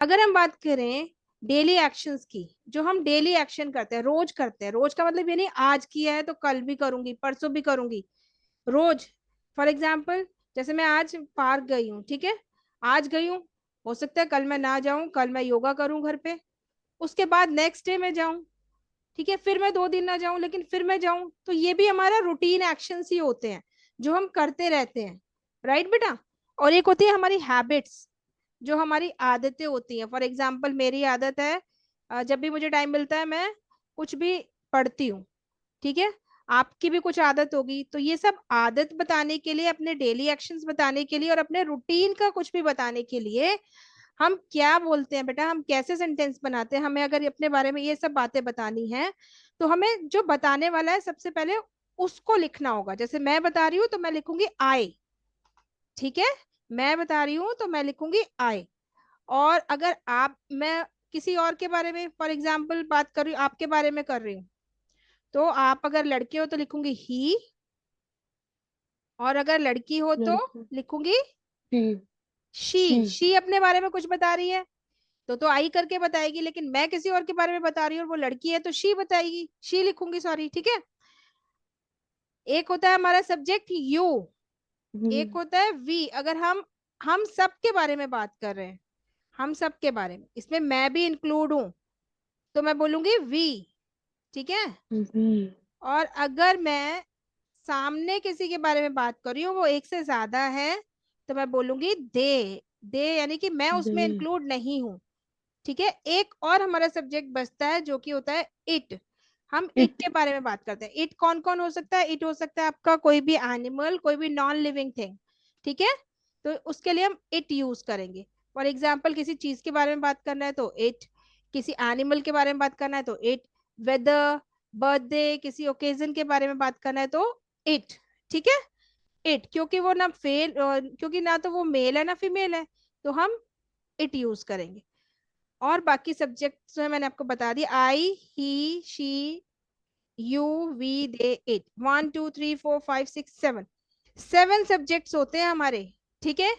अगर हम बात करें डेली एक्शंस की, जो हम डेली एक्शन करते हैं, रोज करते हैं, रोज का मतलब ये नहीं आज किया है तो कल भी करूंगी, परसों भी करूंगी, रोज। फॉर एग्जाम्पल, जैसे मैं आज पार्क गई हूँ, ठीक है, आज गई हूँ, हो सकता है कल मैं ना जाऊं, कल मैं योगा करूं घर पे, उसके बाद नेक्स्ट डे मैं जाऊं, ठीक है, फिर मैं 2 दिन ना जाऊं लेकिन फिर मैं जाऊं, तो ये भी हमारा रूटीन एक्शंस ही होते हैं जो हम करते रहते हैं। राइट बेटा। और एक होती है हमारी हैबिट्स, जो हमारी आदतें होती हैं। फॉर एग्जाम्पल मेरी आदत है, जब भी मुझे टाइम मिलता है मैं कुछ भी पढ़ती हूँ, ठीक है, आपकी भी कुछ आदत होगी, तो ये सब आदत बताने के लिए, अपने डेली एक्शंस बताने के लिए और अपने रूटीन का कुछ भी बताने के लिए हम क्या बोलते हैं बेटा, हम कैसे सेंटेंस बनाते हैं। हमें अगर अपने बारे में ये सब बातें बतानी है तो हमें जो बताने वाला है सबसे पहले उसको लिखना होगा। जैसे मैं बता रही हूँ तो मैं लिखूंगी आई, ठीक है, मैं बता रही हूँ तो मैं लिखूंगी आई। और अगर आप, मैं किसी और के बारे में फॉर एग्जाम्पल बात कर रही हूँ, आपके बारे में कर रही हूँ, तो आप अगर लड़के हो तो लिखूंगी ही, और अगर लड़की हो तो लड़की। लिखूंगी शी। शी। शी अपने बारे में कुछ बता रही है तो आई करके बताएगी, लेकिन मैं किसी और के बारे में बता रही हूँ और वो लड़की है तो शी बताएगी, शी लिखूंगी, सॉरी, ठीक है। एक होता है हमारा सब्जेक्ट यू, एक होता है वी। अगर हम सब के बारे में बात कर रहे हैं, हम सब के बारे में, इसमें मैं भी इंक्लूड हूं, तो मैं बोलूंगी वी, ठीक है। वी। और अगर मैं सामने किसी के बारे में बात कर रही हूँ, वो एक से ज्यादा है, तो मैं बोलूंगी दे यानी कि मैं दे। उसमें इंक्लूड नहीं हूँ, ठीक है। एक और हमारा सब्जेक्ट बचता है जो कि होता है इट। हम इट इट। के बारे में बात करते हैं। इट कौन कौन हो सकता है? इट हो सकता है आपका कोई भी एनिमल, कोई भी नॉन लिविंग थिंग, ठीक है, तो उसके लिए हम इट यूज करेंगे। फॉर एग्जाम्पल किसी चीज के बारे में बात करना है तो इट, किसी एनिमल के बारे में बात करना है तो इट, वेदर, बर्थडे, किसी ओकेजन के बारे में बात करना है तो इट, ठीक है। इट, क्योंकि वो ना क्योंकि ना तो वो मेल है ना फीमेल है, तो हम इट यूज करेंगे। और बाकी सब्जेक्ट जो है मैंने आपको बता दिया, I, he, she, you, we, they, it, 1 2 3 4 5 6 7, 7 subjects होते हैं हमारे, ठीक है।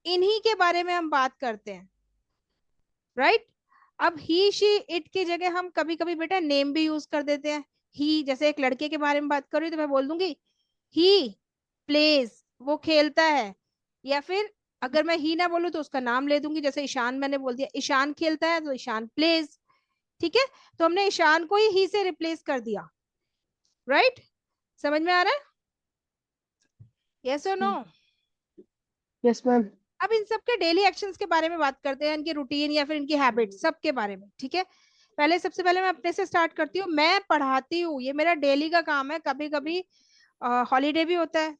इन्हीं के बारे में हम बात करते हैं, राइट। अब ही, शी, इट की जगह हम कभी कभी बेटा नेम भी यूज कर देते हैं। ही, जैसे एक लड़के के बारे में बात कर रही हूँ तो मैं बोल दूंगी ही प्लेज, वो खेलता है। या फिर अगर मैं ही ना बोलूँ तो उसका नाम ले दूंगी, जैसे ईशान मैंने बोल दिया ईशान खेलता है तो ईशान प्लेज, ठीक है। तो हमने ईशान को ही से रिप्लेस कर दिया, राइट। समझ में आ रहा है? यस और नो? Yes ma'am. अब इन सब के डेली एक्शंस के बारे में बात करते हैं, इनकी रूटीन या फिर इनकी हैबिट, सब के बारे में, ठीक है। पहले सबसे पहले मैं अपने से स्टार्ट करती हूँ। मैं पढ़ाती हूँ, ये मेरा डेली का काम है। कभी कभी हॉलीडे भी होता है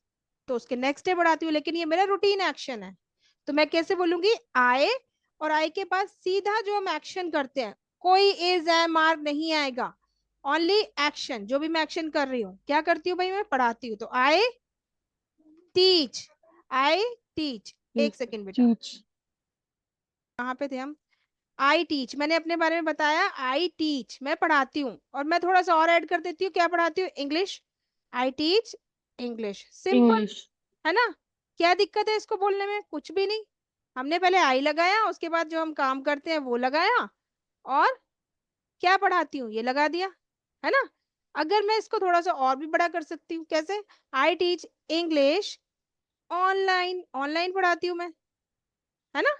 तो उसके नेक्स्ट डे पढ़ाती हूँ, लेकिन ये मेरा रूटीन एक्शन है। तो मैं कैसे बोलूंगी? आए, और आई के बाद सीधा जो हम एक्शन करते हैं, कोई इज है मार्क नहीं आएगा, ओनली एक्शन। जो भी मैं एक्शन कर रही हूँ, क्या करती हूँ भाई? मैं पढ़ाती हूँ। तो आई टीच, आई टीच। एक सेकेंड बेटा, टीच। कहाँ पे थे हम? आई टीच, मैंने अपने बारे में बताया, आई टीच मैं पढ़ाती हूँ। और मैं थोड़ा सा और ऐड कर देती हूँ, क्या पढ़ाती हूँ? English, I teach English, simple English. है ना। क्या दिक्कत है इसको बोलने में? कुछ भी नहीं। हमने पहले आई लगाया, उसके बाद जो हम काम करते हैं वो लगाया, और क्या पढ़ाती हूँ ये लगा दिया, है ना। अगर मैं इसको थोड़ा सा और भी बड़ा कर सकती हूँ, कैसे? I teach English online, online पढ़ाती हूँ मैं, है ना।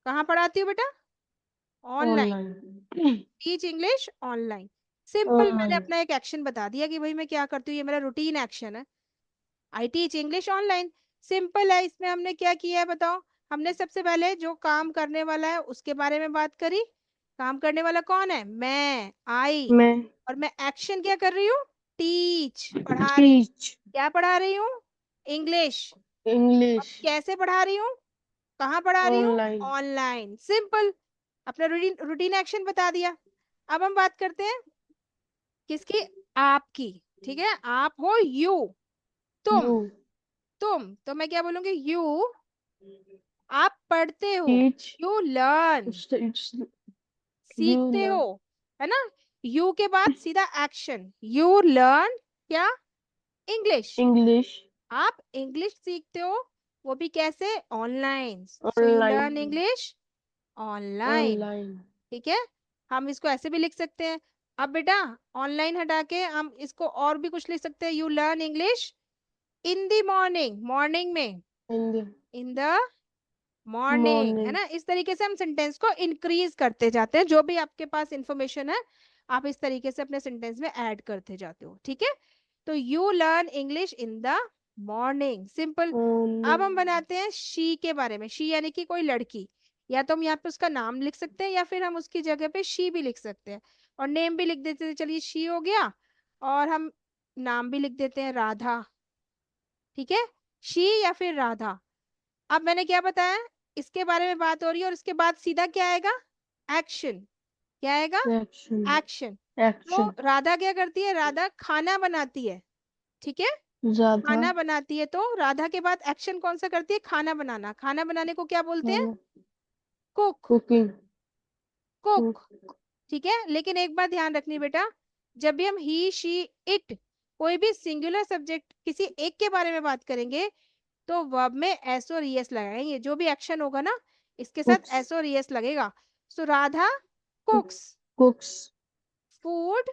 कहाँ पढ़ाती हूँ बेटा? Online. Online. Teach English online. Simple, मैंने ऑनलाइन। अपना एक एक्शन बता दिया कि भाई मैं क्या करती हूँ, ये मेरा रूटीन एक्शन है। I teach English online, simple है। इसमें हमने क्या किया है बताओ? हमने सबसे पहले जो काम करने वाला है उसके बारे में बात करी। काम करने वाला कौन है? मैं, आई। मैं। और मैं एक्शन क्या कर रही हूँ? टीच, पढ़ा रही हूँ। टीच क्या पढ़ा रही हूँ? इंग्लिश। अब इंग्लिश कैसे पढ़ा रही हूँ? कहाँ पढ़ा रही हूँ? ऑनलाइन। Online, simple. अपना रूटीन रूटीन एक्शन बता दिया। अब हम बात करते हैं किसकी? आपकी, ठीक है। आप हो यू, यू। तुम, तो मैं क्या बोलूंगी? यू, आप पढ़ते हो, टीच। यू लर्न, यू सीखते हो, लर्न है ना। यू के बाद सीधा एक्शन, यू लर्न क्या? इंग्लिश। इंग्लिश। आप इंग्लिश सीखते हो, वो भी कैसे, online. So you Online. Learn English online. Online. ठीक है, हम इसको ऐसे भी लिख सकते हैं. अब बेटा ऑनलाइन हटा के हम इसको और भी कुछ लिख सकते हैं. You learn English in the morning, morning में, In the in the morning, है morning. ना. इस तरीके से हम सेंटेंस को इंक्रीज करते जाते हैं. जो भी आपके पास इंफॉर्मेशन है आप इस तरीके से अपने सेंटेंस में ऐड करते जाते हो. ठीक है, तो you learn English in the morning, simple. अब हम बनाते हैं शी के बारे में. शी यानी कि कोई लड़की. या तो हम यहाँ पे उसका नाम लिख सकते हैं या फिर हम उसकी जगह पे शी भी लिख सकते हैं और नेम भी लिख देते हैं. चलिए शी हो गया और हम नाम भी लिख देते हैं राधा. ठीक है, शी या फिर राधा. अब मैंने क्या बताया, इसके बारे में बात हो रही है और इसके बाद सीधा क्या आएगा, एक्शन. क्या आएगा, Action. एक्शन. तो Action. राधा क्या करती है, राधा खाना बनाती है. ठीक है, Radha. खाना बनाती है. तो राधा के बाद एक्शन कौन सा करती है, खाना बनाना. खाना बनाने को क्या बोलते हैं, कुक. Cooking. कुक. Cook. ठीक है, लेकिन एक बात ध्यान रखनी बेटा, जब भी हम ही शी इट कोई भी सिंगुलर सब्जेक्ट किसी एक के बारे में बात करेंगे तो वर्ब में एस और ईएस लगाएंगे. जो भी एक्शन होगा ना इसके साथ Cooks. एस और ईएस लगेगा. सो राधा कुक्स Cooks. फूड.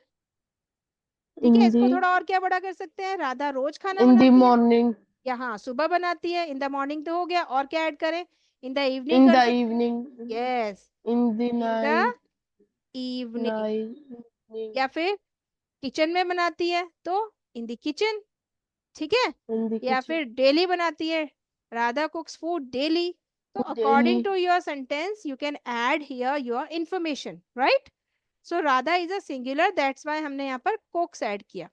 ठीक है, In इसको the थोड़ा और क्या बड़ा कर सकते हैं, राधा रोज खाना in the बनाती है. morning. या हाँ सुबह बनाती है, इन द मॉर्निंग तो हो गया. और क्या ऐड करें, इन द इवनिंग In कर the सकते हैं. evening. Yes, In the in the night. Evening. Night. Evening. या फिर किचन में बनाती है तो इन द किचन. ठीक है, In the या kitchen. फिर डेली बनाती है, राधा कुक्स फूड डेली. तो according Daily. To your sentence you can add here your information, right. So Radha is a singular, that's why हमने यहाँ पर कुक्स ऐड किया.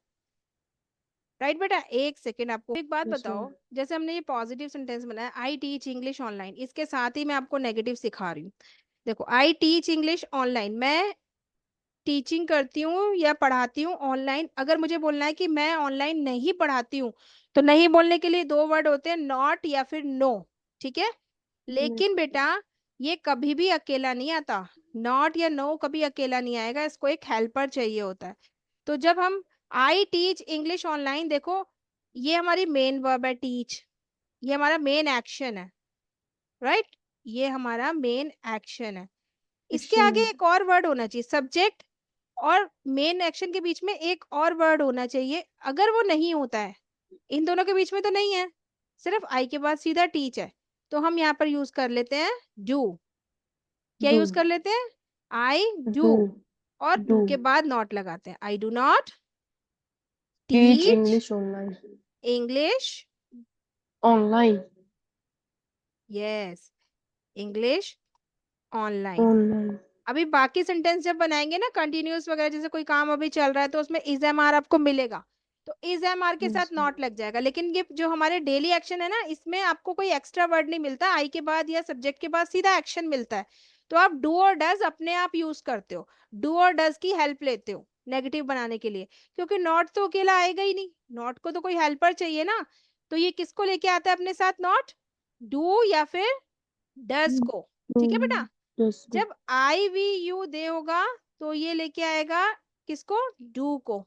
राइट बेटा, एक सेकेंड. आपको एक बात Yes, बताओ, ma'am. जैसे हमने ये पॉजिटिव सेंटेंस बनाया आई टीच इंग्लिश ऑनलाइन, इसके साथ ही मैं आपको नेगेटिव सिखा रही हूँ. देखो आई टीच इंग्लिश ऑनलाइन, मैं टीचिंग करती हूँ या पढ़ाती हूँ ऑनलाइन. अगर मुझे बोलना है कि मैं ऑनलाइन नहीं पढ़ाती हूँ तो नहीं बोलने के लिए दो वर्ड होते हैं, नॉट या फिर नो. ठीक है, Yes. लेकिन बेटा ये कभी भी अकेला नहीं आता. नॉट या नो कभी अकेला नहीं आएगा, इसको एक हेल्पर चाहिए होता है. तो जब हम आई टीच इंग्लिश ऑनलाइन, देखो ये हमारी मेन वर्ब है टीच, ये हमारा मेन एक्शन है. राइट, ये हमारा मेन एक्शन है. इसके आगे Action. एक और वर्ड होना चाहिए, सब्जेक्ट और मेन एक्शन के बीच में एक और वर्ड होना चाहिए. अगर वो नहीं होता है, इन दोनों के बीच में तो नहीं है, सिर्फ आई के बाद सीधा टीच है, तो हम यहाँ पर यूज कर लेते हैं डू. क्या यूज Do. कर लेते हैं, आई डू. Do. और डू के Do. बाद नॉट लगाते हैं. I do not Teach teach English online. English. Online. Yes, English online. Online. अभी बाकी सेंटेंस जब बनाएंगे ना कंटिन्यूअस वगैरह, जैसे कोई काम अभी चल रहा है तो उसमें इज एम आर आपको मिलेगा, तो इज एम आर के साथ Yes, ma'am. नॉट लग जाएगा. लेकिन ये जो हमारे डेली एक्शन है ना इसमें आपको कोई एक्स्ट्रा वर्ड नहीं मिलता, आई के बाद या सब्जेक्ट के बाद सीधा एक्शन मिलता है. तो आप डू और डज अपने आप यूज करते हो, डू और डज की हेल्प लेते हो नेगेटिव बनाने के लिए, क्योंकि नॉट तो अकेला आएगा ही नहीं, नॉट को तो कोई हेल्पर चाहिए ना. तो ये किसको लेके आता है अपने साथ, नॉट, डू या फिर डज को. ठीक है बेटा, Do. Yes, ma'am. जब आई वी यू दे होगा तो ये लेके आएगा किसको, डू को.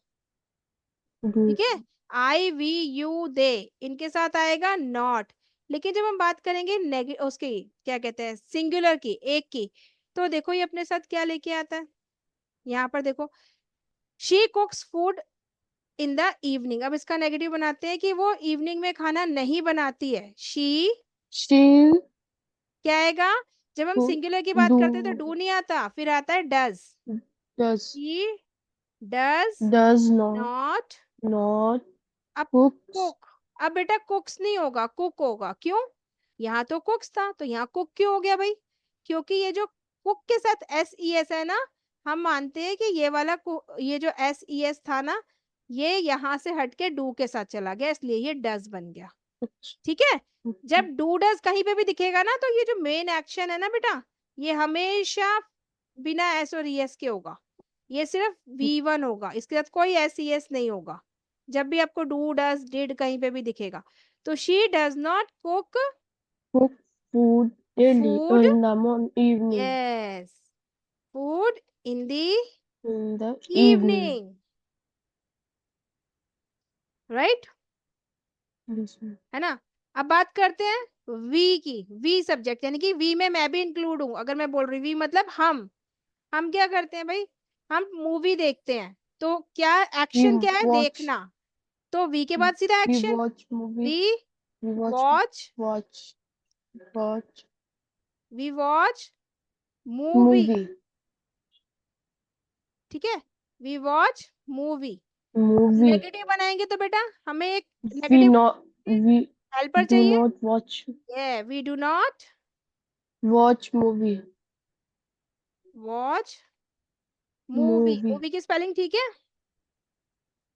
Do. ठीक है, आई वी यू दे इनके साथ आएगा नॉट. लेकिन जब हम बात करेंगे उसकी क्या कहते हैं सिंगुलर की, एक की, तो देखो ये अपने साथ क्या लेके आता है. यहाँ पर देखो, she कुक्स food in the evening. अब इसका नेगेटिव बनाते हैं कि वो इवनिंग में खाना नहीं बनाती है. शी She क्या आएगा, जब हम do. सिंगुलर की बात करते हैं तो डू नहीं आता, फिर आता है does. Does she does does not. not अब cooks. कुक, अब बेटा कुक्स नहीं होगा कुक होगा. क्यों, यहाँ तो कुक्स था तो यहाँ कुक क्यों हो गया भाई, क्योंकि ये जो कुक के साथ एस ई एस है ना, हम मानते हैं कि ये वाला ये जो एस ई एस था ना, ये यहाँ से हट के डू के साथ चला गया, इसलिए ये डज बन गया. ठीक है, जब डू डज कहीं पे भी दिखेगा ना तो ये जो मेन एक्शन है ना बेटा, ये हमेशा बिना एस और ई एस के होगा. ये सिर्फ V1 होगा, इसके साथ कोई एस ई एस नहीं होगा. जब भी आपको डू डज डिड कहीं पे भी दिखेगा, तो she does not cook Cook food daily food. in the evening. Yes, food in the In the evening. Evening. Right, Yes, ma'am. है ना. अब बात करते हैं वी की, वी सब्जेक्ट, यानी कि वी में मैं भी इंक्लूड हूं। अगर मैं बोल रही वी मतलब हम क्या करते हैं भाई, हम मूवी देखते हैं, तो क्या We एक्शन क्या है, watch. देखना, तो वी के बाद सीधा We action. watch movie. We We watch. Watch, Watch. Watch. We watch movie, Movie. ठीक है, we watch movie. Movie. Negative बनाएंगे तो बेटा हमें एक We नेगेटिव not. We हेल्पर do चाहिए। not watch. ये we do not Watch movie. Watch movie, Movie. Movie की स्पेलिंग ठीक है,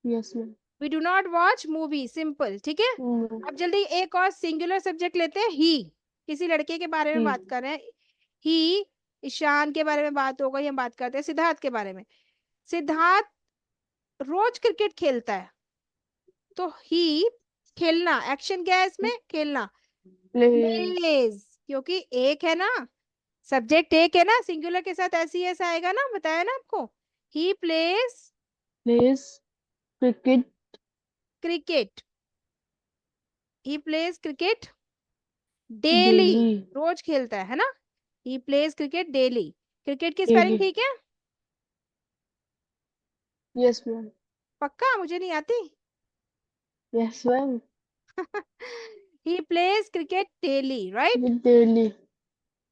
Yes, ma'am. We do not watch movie, simple, ठीक है। No. अब जल्दी एक और सिंगुलर सब्जेक्ट लेते हैं, ही, किसी लड़के के बारे में He. बात कर रहे हैं, ही, ईशान के बारे में बात हो गई, हम बात करते हैं सिद्धार्थ के बारे में। सिद्धार्थ रोज क्रिकेट खेलता है, तो ही, खेलना, एक्शन क्या है इसमें, खेलना, Plays. प्लेज, क्योंकि एक है ना, सब्जेक्ट एक है ना, सिंगुलर के साथ ऐसी ऐसा आएगा ना, बताया ना आपको, he plays Plays. Cricket. Cricket, he plays cricket daily, Daily. रोज खेलता है ना, he plays cricket daily. Cricket की स्पेलिंग Daily. ठीक है, Yes, ma'am. पक्का, मुझे नहीं आती। Yes, ma'am. He plays cricket daily, right. Daily.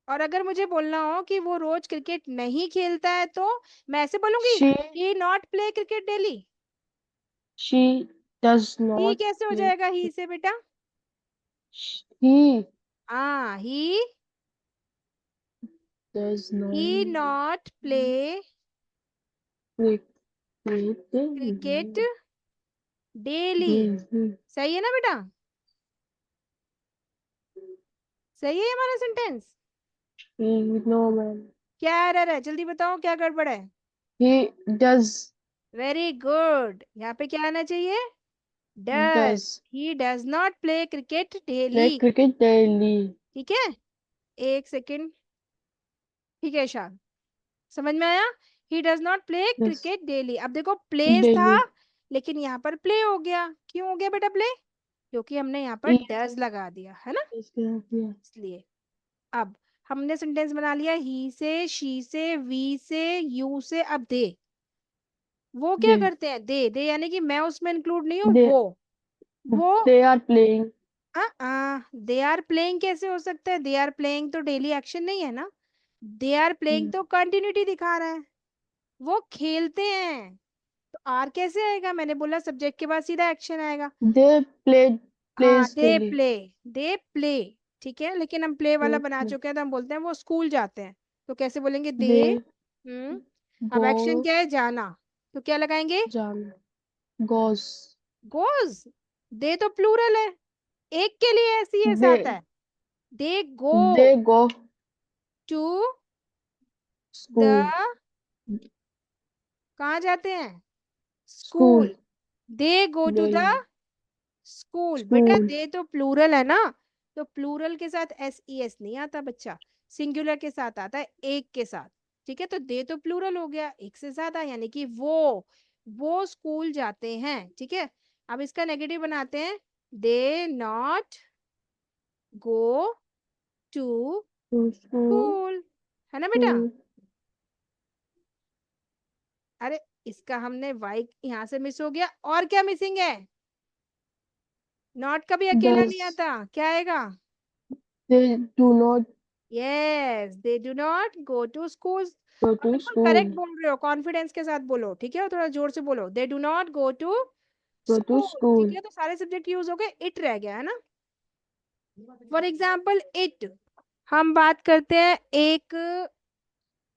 और अगर मुझे बोलना हो कि वो रोज क्रिकेट नहीं खेलता है, तो मैं ऐसे बोलूंगी, She. He not play cricket daily. She does he not कैसे हो play. जाएगा ही से बेटा, He हाँ, does not he not play play cricket. Cricket daily. Daily. सही है ना बेटा, सही है हमारा सेंटेंस। No, ma'am. क्या एरर है, जल्दी बताओ क्या गड़बड़ है। He does. वेरी गुड, यहाँ पे क्या आना चाहिए, does. Does he does not play cricket play daily, cricket daily. ठीक है, एक सेकेंड, ठीक है शान, समझ में आया, he does not play Yes. Cricket daily. अब देखो प्लेस था, Daily. लेकिन यहाँ पर प्ले हो गया, क्यों हो गया बेटा प्ले, क्योंकि हमने यहाँ पर He डज लगा दिया है ना, is yeah. इसलिए। अब हमने सेंटेंस बना लिया, ही से, शी से, वी से, यू से, अब दे, वो क्या They करते हैं, दे यानी कि मैं उसमें इंक्लूड नहीं हूँ, they वो they are playing. They are playing कैसे हो सकता है, दे आर प्लेइंग तो डेली एक्शन नहीं है ना, दे आर प्लेइंग Hmm. तो कंटिन्यूटी दिखा रहा है, वो खेलते हैं, तो आर कैसे आएगा, मैंने बोला सब्जेक्ट के बाद सीधा एक्शन आएगा। They played हाँ, plays they daily. Play, they play, ठीक है, लेकिन हम प्ले वाला They बना play. चुके हैं, तो हम बोलते हैं वो स्कूल जाते हैं, तो कैसे बोलेंगे, दे। They हम्म, अब एक्शन go क्या है, जाना, तो क्या लगाएंगे, Jan goes. गोज, दे तो प्लूरल है, एक के लिए ऐसी ऐसा आता They है, they go they go to the, school. कहाँ जाते हैं, School school, they go to the daily. School, बेटा School. दे तो प्लूरल है ना, तो प्लूरल के साथ एस ई एस नहीं आता बच्चा, सिंगुलर के साथ आता है, एक के साथ, ठीक है, तो दे तो प्लूरल हो गया, एक से ज्यादा, यानी कि वो स्कूल जाते हैं, ठीक है। अब इसका नेगेटिव बनाते हैं, they not go to To school. School, है ना बेटा। School. अरे इसका हमने वाई यहाँ से मिस हो गया, और क्या मिसिंग है, नॉट कभी अकेला नहीं Does आता, क्या आएगा, they do not yes, they do not go to school. go और to बिल्कुल करेक्ट school? बोल रहे हो, कॉन्फिडेंस के साथ बोलो, ठीक है, और थोड़ा जोर से बोलो, they do not go to Go to school, ठीक school. है, तो सारे सब्जेक्ट यूज हो गए, इट रह गया है ना। फॉर एग्जाम्पल इट, हम बात करते हैं एक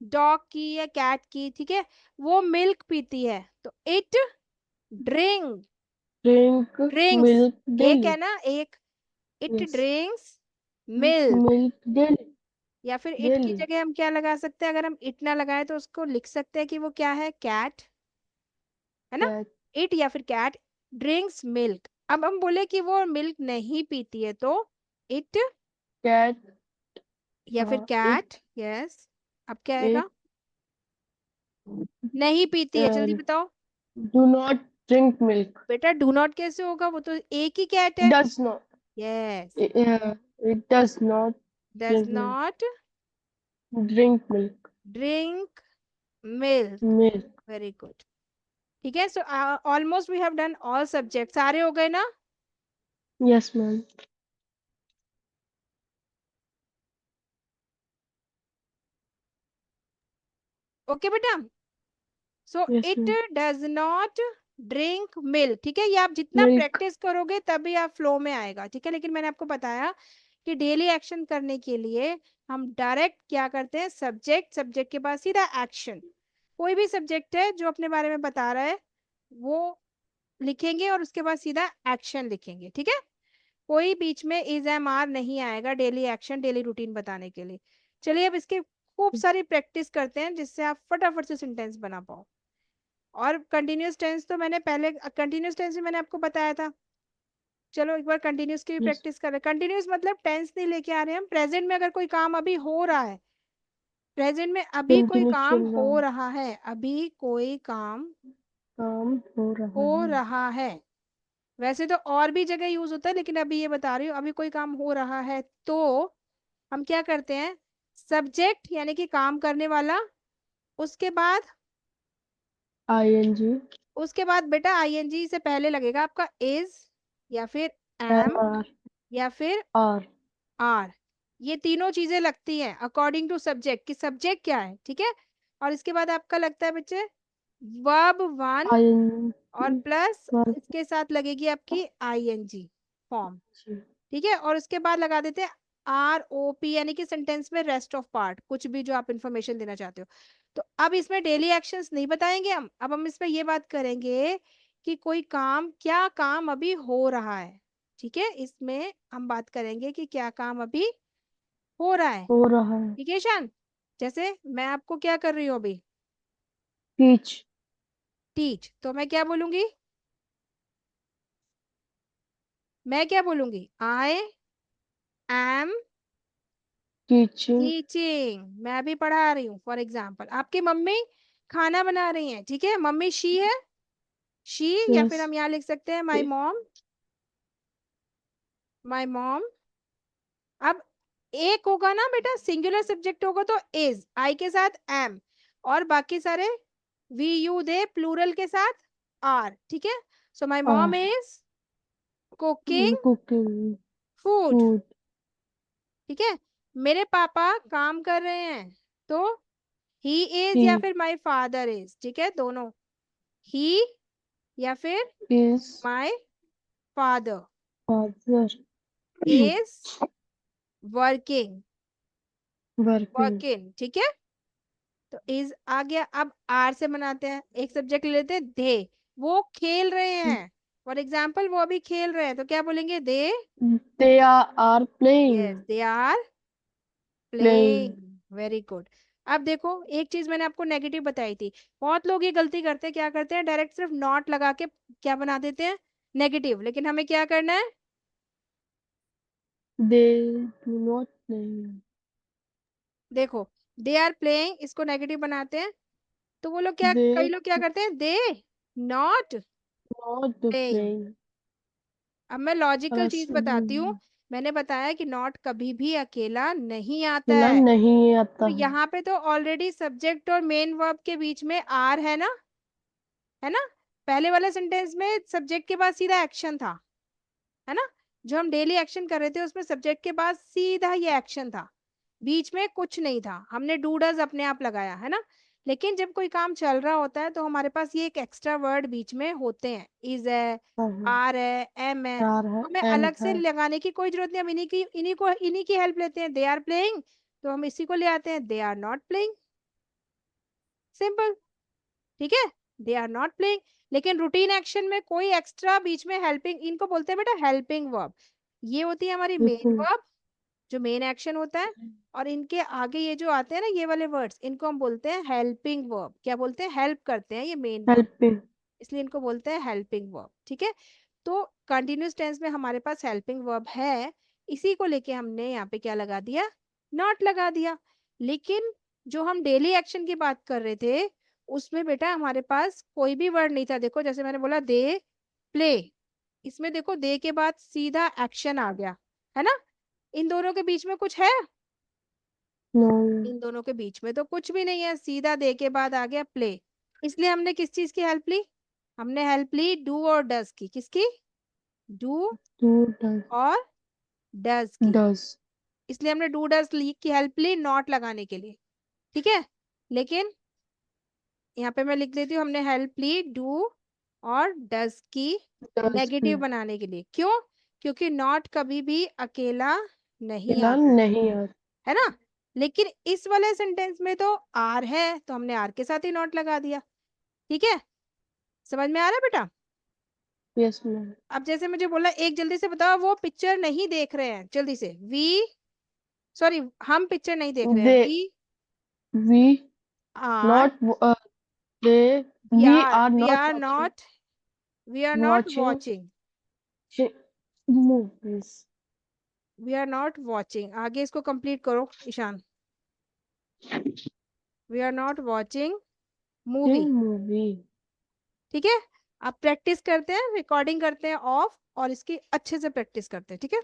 डॉग की या कैट की, ठीक है, वो मिल्क पीती है, तो it drink, Drink drinks, milk एक है daily. ना, एक, it Yes. Drinks milk, Milk daily. या फिर इट की Daily. जगह हम क्या लगा सकते हैं, अगर हम इट ना लगाए तो उसको लिख सकते हैं कि वो क्या है, कैट, है ना, Cat. इट या फिर कैट ड्रिंक्स मिल्क। अब हम बोले कि वो मिल्क नहीं पीती है, तो इट Cat. या फिर It कैट, यस, अब क्या it आएगा, नहीं पीती है, जल्दी um, बताओ, do not drink milk. बेटा डू नॉट कैसे होगा, वो तो एक ही कैट है, Does not. Yes, Yeah. It does not does drink milk. Not Drink milk. Drink milk. Milk. Very good. ठीक है, so almost we have done all subject, सारे हो गए ना? Yes, ma'am. ओके बेटा, so Yes, it ma'am. Does not drink milk. ठीक है, ये आप जितना Milk. प्रैक्टिस करोगे तभी आप फ्लो में आएगा। ठीक है, लेकिन मैंने आपको बताया कि डेली एक्शन करने के लिए हम डायरेक्ट क्या करते हैं, सब्जेक्ट, सब्जेक्ट के बाद सीधा एक्शन। कोई भी सब्जेक्ट है जो अपने बारे में बता रहा है वो लिखेंगे और उसके बाद सीधा एक्शन लिखेंगे। ठीक है, कोई बीच में इज एम आर नहीं आएगा डेली एक्शन डेली रूटीन बताने के लिए। चलिए अब इसके खूब सारी प्रैक्टिस करते हैं जिससे आप फटाफट से सेंटेंस बना पाओ। और कंटिन्यूअस टेंस तो मैंने पहले, कंटिन्यूअस टेंस भी मैंने आपको बताया था। चलो एक बार कंटिन्यूअस की भी Yes. प्रैक्टिस कर रहे हैं। कंटिन्यूअस मतलब टेंस नहीं लेके आ रहे हैं हम, प्रेजेंट में अगर कोई काम अभी हो रहा है, प्रेजेंट में अभी कोई Continuous काम चल रहा हो है. रहा है, अभी कोई काम काम हो रहा हो है. रहा है। वैसे तो और भी जगह यूज होता है लेकिन अभी ये बता रही हूँ, अभी कोई काम हो रहा है तो हम क्या करते हैं, सब्जेक्ट यानी कि काम करने वाला, उसके बाद, ing. उसके बाद बेटा आईएनजी से पहले लगेगा आपका इज, या फिर am एम, are या फिर are. आर। ये तीनों चीजें लगती हैं अकॉर्डिंग टू सब्जेक्ट, कि सब्जेक्ट क्या है। ठीक है, और इसके बाद आपका लगता है बच्चे वर्ब वन, ing. और प्लस Verb. इसके साथ लगेगी आपकी आईएनजी फॉर्म। ठीक है, और उसके बाद लगा देते हैं आर ओ पी, यानी कि सेंटेंस में रेस्ट ऑफ पार्ट, कुछ भी जो आप इंफॉर्मेशन देना चाहते हो। तो अब इसमें डेली एक्शंस नहीं बताएंगे हम, अब हम इसमें ये बात करेंगे कि कोई काम, क्या काम अभी हो रहा है। ठीक है, इसमें हम बात करेंगे कि क्या काम अभी हो रहा है। हो रहा है. ठीक है ईशान, जैसे मैं आपको क्या कर रही हूँ अभी, Teach. टीच, तो मैं क्या बोलूंगी, मैं क्या बोलूंगी, आई एम Teaching. टीचिंग, मैं अभी पढ़ा रही हूँ। फॉर एग्जाम्पल आपकी मम्मी खाना बना रही हैं, ठीक है, मम्मी शी है, शी, या फिर Yes. हम यहाँ लिख सकते हैं माई मॉम, माई मॉम। अब एक होगा ना बेटा, सिंगुलर सब्जेक्ट होगा तो इज, आई के साथ एम, और बाकी सारे वी यू दे प्लूरल के साथ आर। ठीक है, so my mom Are. Is cooking Cooking. Food. Food. ठीक है, मेरे पापा काम कर रहे हैं तो ही इज या He फिर माई फादर इज। ठीक है, दोनों, ही या फिर is my father father. Is working, Working. Working. ठीक है, तो इज आ गया। अब आर से बनाते हैं, एक सब्जेक्ट ले लेते हैं दे, वो खेल रहे हैं, फॉर एग्जाम्पल वो अभी खेल रहे हैं तो क्या बोलेंगे, they, They are yes playing. They are playing. Playing. Very good. अब देखो एक चीज मैंने आपको नेगेटिव बताई थी, बहुत लोग ये गलती करते हैं, क्या करते हैं, डायरेक्ट सिर्फ नॉट लगा के क्या बना देते हैं, नेगेटिव। लेकिन हमें क्या करना है, They do not play. देखो दे आर प्लेइंग, इसको नेगेटिव बनाते हैं तो वो लोग क्या, कई They लोग क्या करते हैं, they not not playing. playing. अब मैं लॉजिकल Us चीज बताती हूँ, मैंने बताया कि नॉट कभी भी अकेला नहीं आता खिला है। नहीं आता तो है. यहाँ पे तो ऑलरेडी सब्जेक्ट और मेन वर्ब के बीच में आर है ना, है ना, पहले वाले सेंटेंस में सब्जेक्ट के बाद सीधा एक्शन था, है ना, जो हम डेली एक्शन कर रहे थे उसमें सब्जेक्ट के बाद सीधा ये एक्शन था, बीच में कुछ नहीं था, हमने डू डज अपने आप लगाया, है ना। लेकिन जब कोई काम चल रहा होता है तो हमारे पास ये एक एक्स्ट्रा वर्ड बीच में होते हैं, इज है, आर है, एम है, चार है. हमें एम अलग से है. लगाने की कोई जरूरत नहीं, हम इन्हीं की हेल्प लेते हैं, दे आर प्लेइंग तो हम इसी को ले आते हैं, they are not playing, simple. ठीक है, दे आर नॉट प्लेइंग। लेकिन रूटीन एक्शन में कोई एक्स्ट्रा बीच में हेल्पिंग, इनको बोलते हैं बेटा हेल्पिंग वर्ब, ये होती है हमारी मेन बिल्कुल. वर्ब जो मेन एक्शन होता है, और इनके आगे ये जो आते हैं ना ये वाले वर्ड्स, इनको हम बोलते हैं हेल्पिंग वर्ब। क्या बोलते हैं, हेल्प करते हैं, ये मेन वर्ब, हेल्पिंग. इसलिए इनको बोलते हैं हेल्पिंग वर्ब। ठीक है, तो कंटिन्यूस टेंस में हमारे पास हेल्पिंग वर्ब है, इसी को लेके हमने यहाँ पे क्या लगा दिया, नॉट लगा दिया। लेकिन जो हम डेली एक्शन की बात कर रहे थे उसमें बेटा हमारे पास कोई भी वर्ड नहीं था। देखो जैसे मैंने बोला दे प्ले, इसमें देखो दे के बाद सीधा एक्शन आ गया, है ना, इन दोनों के बीच में कुछ है? नो। इन दोनों के बीच में तो कुछ भी नहीं है, सीधा दे के बाद आ गया प्ले। इसलिए हमने किस चीज की हेल्प ली? हमने हेल्प ली डू और डज की। किसकी? Do to does. और डज की। डज। इसलिए हमने डू डज की हेल्प ली नॉट लगाने के लिए। ठीक है, लेकिन यहाँ पे मैं लिख देती हूँ, हमने हेल्प ली डू और डज की डज की। नेगेटिव बनाने के लिए। क्यों? क्योंकि नॉट कभी भी अकेला नहीं अकेला आता, नहीं आता। है ना। लेकिन इस वाले सेंटेंस में तो आर है, तो हमने आर के साथ ही नॉट लगा दिया। ठीक है, समझ में आ रहा है बेटा? Yes ma'am. अब जैसे मुझे बोला, एक जल्दी से बताओ, वो पिक्चर नहीं देख रहे हैं, जल्दी से। वी, सॉरी, हम पिक्चर नहीं देख रहे हैं। They. We we are, not. They. We are we not are watching. Not, we are not watching watching, movies. We are not watching. आगे इसको कंप्लीट करो Ishan. We are not watching movie. Movie. ठीक है, अब प्रैक्टिस करते हैं, recording करते हैं ऑफ, और इसकी अच्छे से प्रैक्टिस करते हैं। ठीक है।